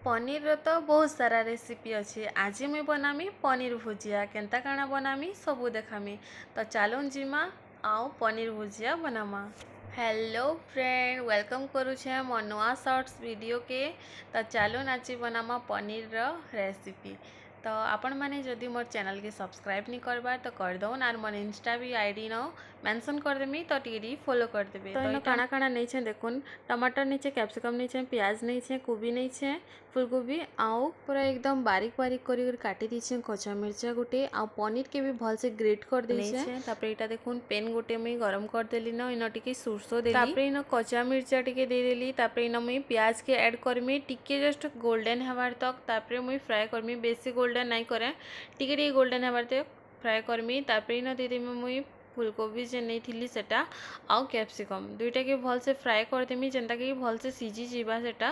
पनीर रो तो बहुत सारा रेसिपी अच्छे। आज मैं बनामी पनीर भुजिया केनता काना बनामी सबू देखामी। तो चलो जिमा आओ पनीर भुजिया बनामा। हेलो फ्रेंड, वेलकम करुछे मो नुआ शॉर्ट्स वीडियो के। तो चलो नाची बनामा पनीर रो रेसिपी। तो आपण माने जदि मोर चैनल के सब्सक्राइब नहीं करबार तो कर दौन और मोर इंस्टा भी आईडी न मेंशन कर देमी तो टी फॉलो कर देबे। तो काना काना नहीं छे देखुन, टमाटर नहीं छे, कैप्सिकम नहीं छे, प्याज नहीं छे, कोबी नहीं छे, फूलकोबी आउ पूरा एकदम बारीक बारीक करी काटी दीछे, कच्चा मिर्चा गोटे आ पनीर के भी भल से ग्रेट कर देछे। तापर एटा देखुन पेन गोटे मैं गरम कर देली न, इन टिके सुरसो देली, तापर इन कच्चा मिर्चा टिके दे देली, तापर इन मैं प्याज के ऐड करमी टिके जस्ट गोल्डन हेबार तक। तापर मैं फ्राई करमी, बेसी गोल्डन नहीं करे, टिके टिके गोल्डन हेबार तक फ्राई करमी। तापर इन दे देमी मैं फूलकोबी जे नहीं थी सेटा आउ कैप्सिकम दुईटा के भल से फ्राए करदेमी जेनटा कि भल से सीझी जीवा सेटा।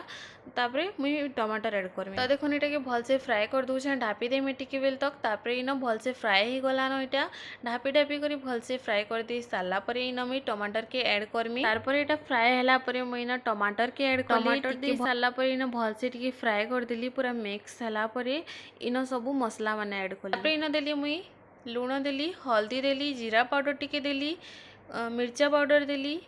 तापरे मुई टमाटर ऐड करमी। तो देखो एटा के भल से फ्राए कर दूछे, ढापी देमी टिके बेल तक। तापरे इन भल से फ्राए हो गला न, एटा ढापी ढापी करी भल से फ्राए कर दे साला परे इन मुई टमाटर के ऐड करमी। तारपर एटा फ्राए हला परे मुई इन टमाटर के ऐड करली, टमाटर दे साला परे इन भल से टिके फ्राए कर देली, पूरा मिक्स हला परे इन सबु मसला माने ऐड करली। तापरे इन देली मुई लुण देली, हल्दी देली, जीरा पाउडर टिके देली, मिर्चा पाउडर देली,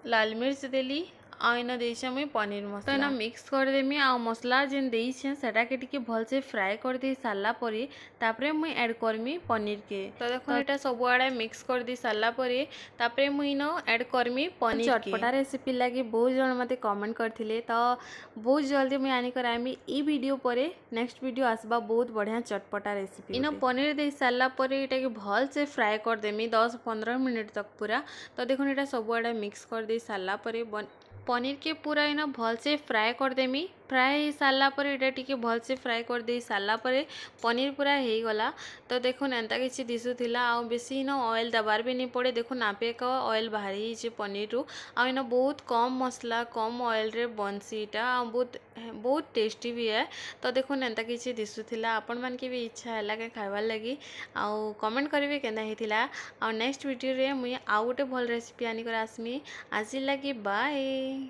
लाल मिर्च देली, आइना देछे मुई पनीर मसला। तो इना मिक्स कर देमी आ मसला जेन देछे सेटा के टिके भल से फ्राई कर दे साला परे तापरे मुई ऐड करमी पनीर के। तो देखो एटा सब आड़े मिक्स कर दी साला परे तापरे मुई न ऐड करमी पनीर के। चटपटा रेसिपी लागी बहुत जन मते कमेंट करथिले, तो बहुत जल्दी मुई आनी करामी ई वीडियो परे। नेक्स्ट वीडियो आसबा बहुत बढ़िया चटपटा रेसिपी। इन पनीर दे साला परे एटा के भल से फ्राई कर देमी 10-15 मिनट तक पूरा। तो देखो एटा सब आड़े मिक्स कर दे साला परे पनीर के पूरा इन भल से फ्राए कर देमी। फ्राए हो सारा पर एटा टिके भल से फ्राए कर दे सारा पर पनीर पूरा हो गला। तो देखो एंता किसी दिशुला आ बेसी इन ऑयल दबार भी नहीं पड़े। देखो नापे का ऑयल बाहरी है पनीर रू आ इन बहुत कम मसला कम ऑयल रे बनसी इटा बहुत बहुत टेस्टी भी है। तो देखो एंता किसी दिशुला आपण मान के भी इच्छा है के खाइबार लगी आउ कमेंट करेंगे केना होता। आ नेक्स्ट वीडियो रे मुई आउ गोटे भल रेसिपी आनी कर आसमी। आज लगी बाय।